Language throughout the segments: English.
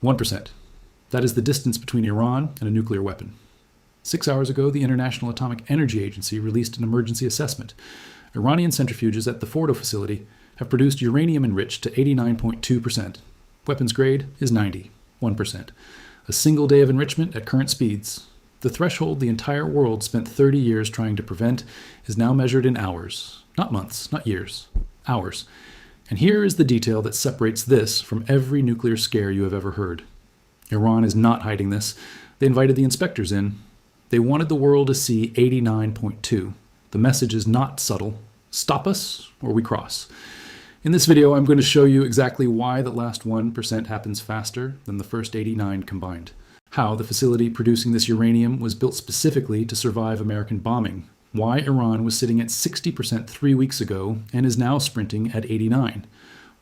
1%. That is the distance between Iran and a nuclear weapon. 6 hours ago, the International Atomic Energy Agency released an emergency assessment. Iranian centrifuges at the Fordow facility have produced uranium enriched to 89.2%. Weapons grade is 91%. A single day of enrichment at current speeds. The threshold the entire world spent 30 years trying to prevent is now measured in hours. Not months, not years. Hours. And here is the detail that separates this from every nuclear scare you have ever heard. Iran is not hiding this. They invited the inspectors in. They wanted the world to see 89.2. The message is not subtle. Stop us or we cross. In this video, I'm going to show you exactly why the last 1% happens faster than the first 89 combined. How the facility producing this uranium was built specifically to survive American bombing. Why Iran was sitting at 60% 3 weeks ago and is now sprinting at 89.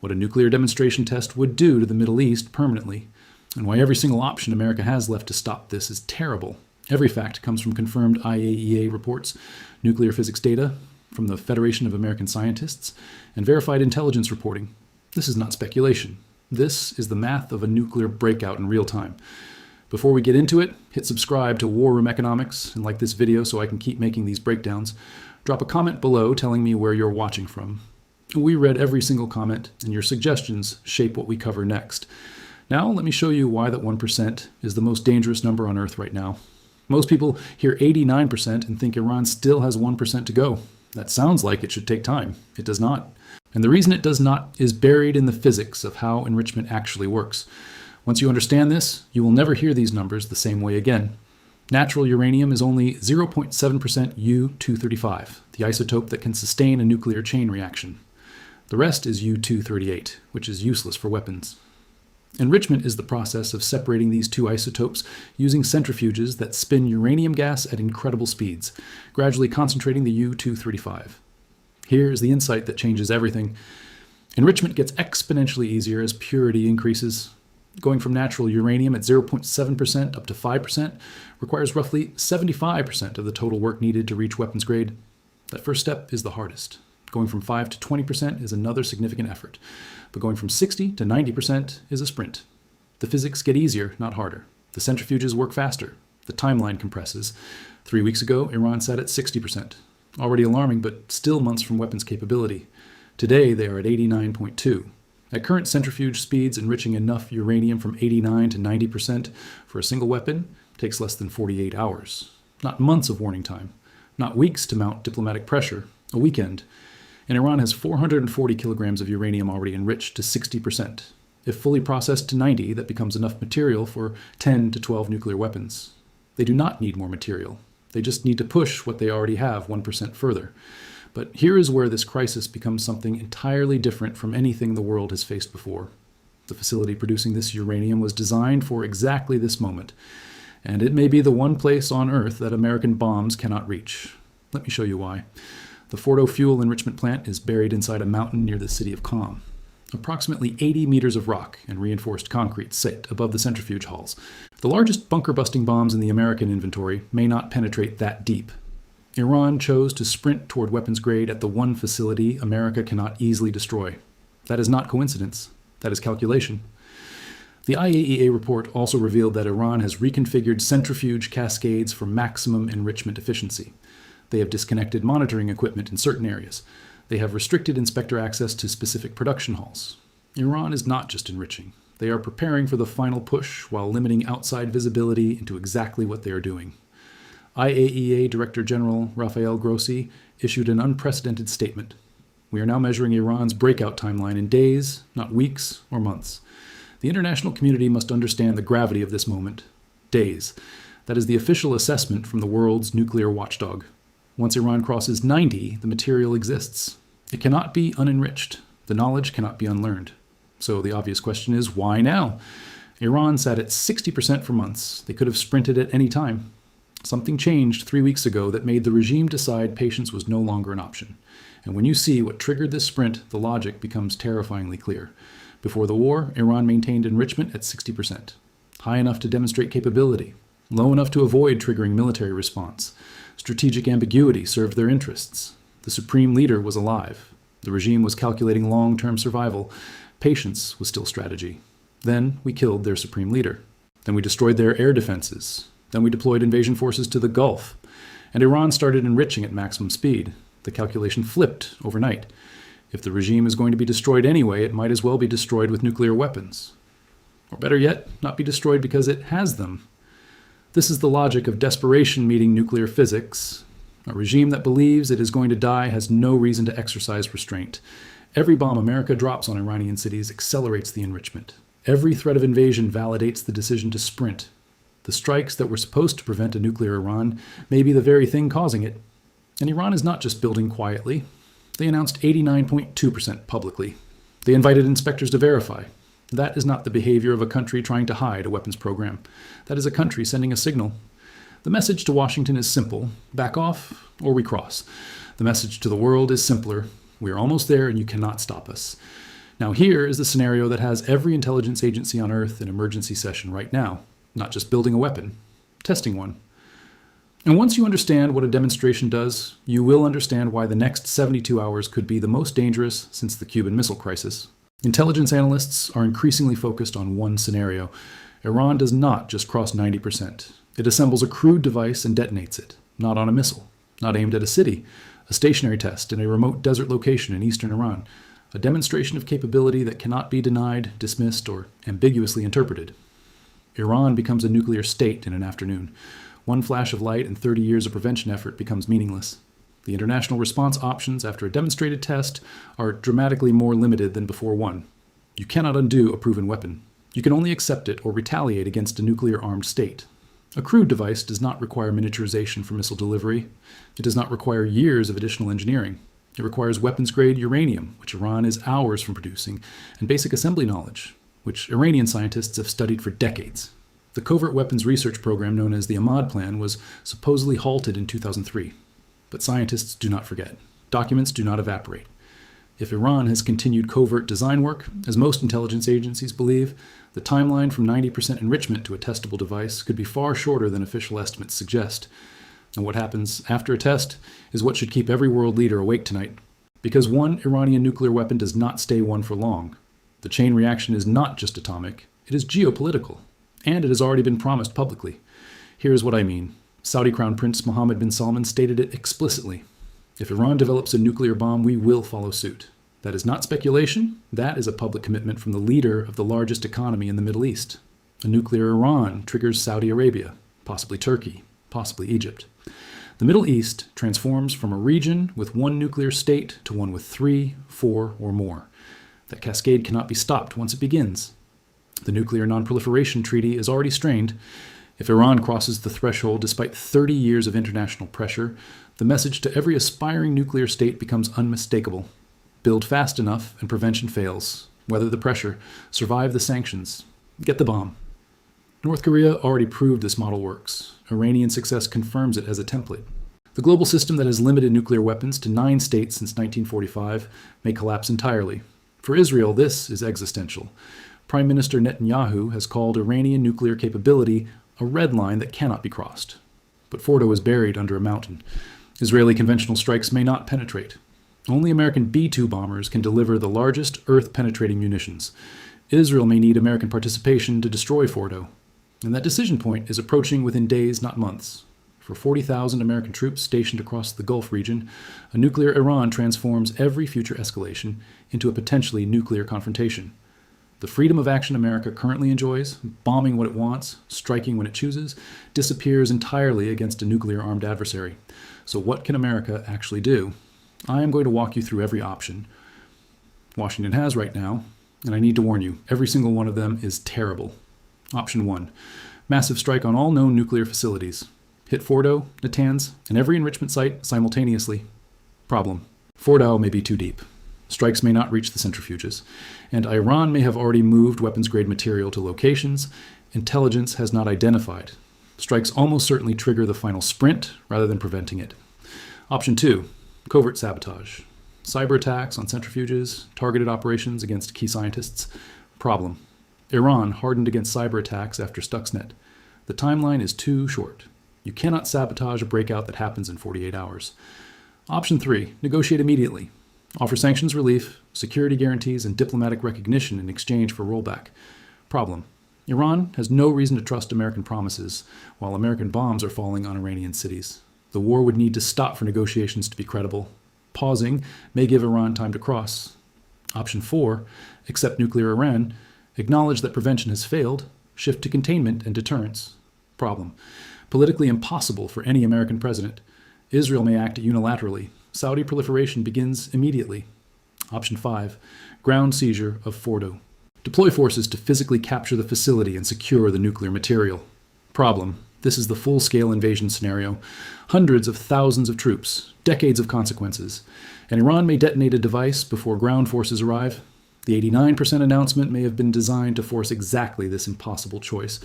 What a nuclear demonstration test would do to the Middle East permanently. And why every single option America has left to stop this is terrible. Every fact comes from confirmed IAEA reports, nuclear physics data, from the Federation of American Scientists, and verified intelligence reporting. This is not speculation. This is the math of a nuclear breakout in real time. Before we get into it, hit subscribe to War Room Economics and like this video so I can keep making these breakdowns. Drop a comment below telling me where you're watching from. We read every single comment, and your suggestions shape what we cover next. Now let me show you why that 1% is the most dangerous number on Earth right now. Most people hear 89% and think Iran still has 1% to go. That sounds like it should take time. It does not. And the reason it does not is buried in the physics of how enrichment actually works. Once you understand this, you will never hear these numbers the same way again. Natural uranium is only 0.7% U-235, the isotope that can sustain a nuclear chain reaction. The rest is U-238, which is useless for weapons. Enrichment is the process of separating these two isotopes using centrifuges that spin uranium gas at incredible speeds, gradually concentrating the U-235. Here is the insight that changes everything. Enrichment gets exponentially easier as purity increases. Going from natural uranium at 0.7% up to 5% requires roughly 75% of the total work needed to reach weapons grade. That first step is the hardest. Going from 5 to 20% is another significant effort, but going from 60 to 90% is a sprint. The physics get easier, not harder. The centrifuges work faster. The timeline compresses. 3 weeks ago, Iran sat at 60%. Already alarming, but still months from weapons capability. Today, they are at 89.2. At current centrifuge speeds, enriching enough uranium from 89 to 90% for a single weapon takes less than 48 hours. Not months of warning time. Not weeks to mount diplomatic pressure. A weekend. And Iran has 440 kilograms of uranium already enriched to 60%. If fully processed to 90, that becomes enough material for 10 to 12 nuclear weapons. They do not need more material. They just need to push what they already have 1% further. But here is where this crisis becomes something entirely different from anything the world has faced before. The facility producing this uranium was designed for exactly this moment. And it may be the one place on Earth that American bombs cannot reach. Let me show you why. The Fordow fuel enrichment plant is buried inside a mountain near the city of Qom. Approximately 80 meters of rock and reinforced concrete sit above the centrifuge halls. The largest bunker-busting bombs in the American inventory may not penetrate that deep. Iran chose to sprint toward weapons grade at the one facility America cannot easily destroy. That is not coincidence. That is calculation. The IAEA report also revealed that Iran has reconfigured centrifuge cascades for maximum enrichment efficiency. They have disconnected monitoring equipment in certain areas. They have restricted inspector access to specific production halls. Iran is not just enriching. They are preparing for the final push while limiting outside visibility into exactly what they are doing. IAEA Director General Rafael Grossi issued an unprecedented statement. We are now measuring Iran's breakout timeline in days, not weeks or months. The international community must understand the gravity of this moment. Days. That is the official assessment from the world's nuclear watchdog. Once Iran crosses 90, the material exists. It cannot be unenriched. The knowledge cannot be unlearned. So the obvious question is, why now? Iran sat at 60% for months. They could have sprinted at any time. Something changed 3 weeks ago that made the regime decide patience was no longer an option. And when you see what triggered this sprint, the logic becomes terrifyingly clear. Before the war, Iran maintained enrichment at 60%. High enough to demonstrate capability. Low enough to avoid triggering military response. Strategic ambiguity served their interests. The supreme leader was alive. The regime was calculating long-term survival. Patience was still strategy. Then we killed their supreme leader. Then we destroyed their air defenses. Then we deployed invasion forces to the Gulf. And Iran started enriching at maximum speed. The calculation flipped overnight. If the regime is going to be destroyed anyway, it might as well be destroyed with nuclear weapons. Or better yet, not be destroyed because it has them. This is the logic of desperation meeting nuclear physics. A regime that believes it is going to die has no reason to exercise restraint. Every bomb America drops on Iranian cities accelerates the enrichment. Every threat of invasion validates the decision to sprint. The strikes that were supposed to prevent a nuclear Iran may be the very thing causing it. And Iran is not just building quietly. They announced 89.2% publicly. They invited inspectors to verify. That is not the behavior of a country trying to hide a weapons program. That is a country sending a signal. The message to Washington is simple: back off or we cross. The message to the world is simpler: we are almost there and you cannot stop us. Now here is the scenario that has every intelligence agency on Earth in emergency session right now, not just building a weapon, testing one. And once you understand what a demonstration does, you will understand why the next 72 hours could be the most dangerous since the Cuban Missile Crisis. Intelligence analysts are increasingly focused on one scenario. Iran does not just cross 90%. It assembles a crude device and detonates it, not on a missile, not aimed at a city, a stationary test in a remote desert location in eastern Iran, a demonstration of capability that cannot be denied, dismissed, or ambiguously interpreted. Iran becomes a nuclear state in an afternoon. One flash of light and 30 years of prevention effort becomes meaningless. The international response options after a demonstrated test are dramatically more limited than before one. You cannot undo a proven weapon. You can only accept it or retaliate against a nuclear-armed state. A crude device does not require miniaturization for missile delivery. It does not require years of additional engineering. It requires weapons-grade uranium, which Iran is hours from producing, and basic assembly knowledge, which Iranian scientists have studied for decades. The covert weapons research program known as the Ahmad Plan was supposedly halted in 2003. But scientists do not forget. Documents do not evaporate. If Iran has continued covert design work, as most intelligence agencies believe, the timeline from 90% enrichment to a testable device could be far shorter than official estimates suggest. And what happens after a test is what should keep every world leader awake tonight. Because one Iranian nuclear weapon does not stay one for long. The chain reaction is not just atomic, it is geopolitical. And it has already been promised publicly. Here's what I mean. Saudi Crown Prince Mohammed bin Salman stated it explicitly. If Iran develops a nuclear bomb, we will follow suit. That is not speculation. That is a public commitment from the leader of the largest economy in the Middle East. A nuclear Iran triggers Saudi Arabia, possibly Turkey, possibly Egypt. The Middle East transforms from a region with one nuclear state to one with 3, 4, or more. That cascade cannot be stopped once it begins. The Nuclear Non-Proliferation Treaty is already strained. If Iran crosses the threshold despite 30 years of international pressure, the message to every aspiring nuclear state becomes unmistakable. Build fast enough and prevention fails. Weather the pressure. Survive the sanctions. Get the bomb. North Korea already proved this model works. Iranian success confirms it as a template. The global system that has limited nuclear weapons to 9 states since 1945 may collapse entirely. For Israel, this is existential. Prime Minister Netanyahu has called Iranian nuclear capability a red line that cannot be crossed. But Fordow is buried under a mountain. Israeli conventional strikes may not penetrate. Only American B-2 bombers can deliver the largest Earth-penetrating munitions. Israel may need American participation to destroy Fordow. And that decision point is approaching within days, not months. For 40,000 American troops stationed across the Gulf region, a nuclear Iran transforms every future escalation into a potentially nuclear confrontation. The freedom of action America currently enjoys, bombing what it wants, striking when it chooses, disappears entirely against a nuclear-armed adversary. So what can America actually do? I am going to walk you through every option Washington has right now, and I need to warn you, every single one of them is terrible. Option 1. Massive strike on all known nuclear facilities. Hit Fordow, Natanz, and every enrichment site simultaneously. Problem. Fordow may be too deep. Strikes may not reach the centrifuges, and Iran may have already moved weapons-grade material to locations intelligence has not identified. Strikes almost certainly trigger the final sprint rather than preventing it. Option 2. Covert sabotage. Cyber attacks on centrifuges, targeted operations against key scientists. Problem. Iran hardened against cyber attacks after Stuxnet. The timeline is too short. You cannot sabotage a breakout that happens in 48 hours. Option 3. Negotiate immediately. Offer sanctions relief, security guarantees, and diplomatic recognition in exchange for rollback. Problem: Iran has no reason to trust American promises, while American bombs are falling on Iranian cities. The war would need to stop for negotiations to be credible. Pausing may give Iran time to cross. Option 4, accept nuclear Iran, acknowledge that prevention has failed, shift to containment and deterrence. Problem: politically impossible for any American president. Israel may act unilaterally. Saudi proliferation begins immediately. Option 5, ground seizure of Fordow. Deploy forces to physically capture the facility and secure the nuclear material. Problem: this is the full-scale invasion scenario. Hundreds of thousands of troops, decades of consequences. And Iran may detonate a device before ground forces arrive. The 89% announcement may have been designed to force exactly this impossible choice.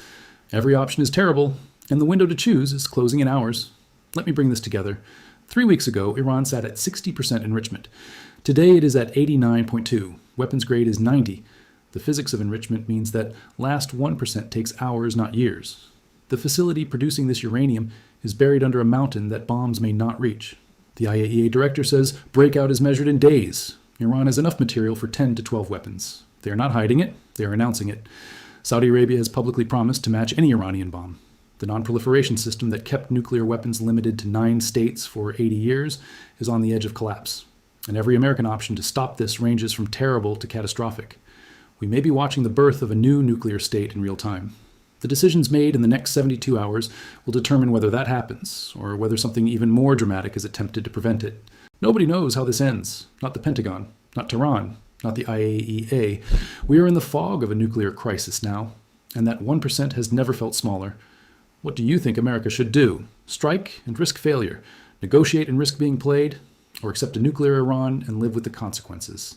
Every option is terrible, and the window to choose is closing in hours. Let me bring this together. 3 weeks ago, Iran sat at 60% enrichment. Today it is at 89.2. Weapons grade is 90. The physics of enrichment means that last 1% takes hours, not years. The facility producing this uranium is buried under a mountain that bombs may not reach. The IAEA Director says breakout is measured in days. Iran has enough material for 10 to 12 weapons. They are not hiding it, they are announcing it. Saudi Arabia has publicly promised to match any Iranian bomb. The non-proliferation system that kept nuclear weapons limited to 9 states for 80 years is on the edge of collapse. And every American option to stop this ranges from terrible to catastrophic. We may be watching the birth of a new nuclear state in real time. The decisions made in the next 72 hours will determine whether that happens, or whether something even more dramatic is attempted to prevent it. Nobody knows how this ends. Not the Pentagon, not Tehran, not the IAEA. We are in the fog of a nuclear crisis now, and that 1% has never felt smaller. What do you think America should do? Strike and risk failure, negotiate and risk being played, or accept a nuclear Iran and live with the consequences?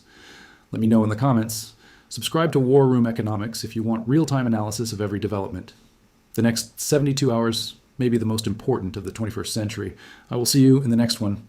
Let me know in the comments. Subscribe to War Room Economics if you want real-time analysis of every development. The next 72 hours may be the most important of the 21st century. I will see you in the next one.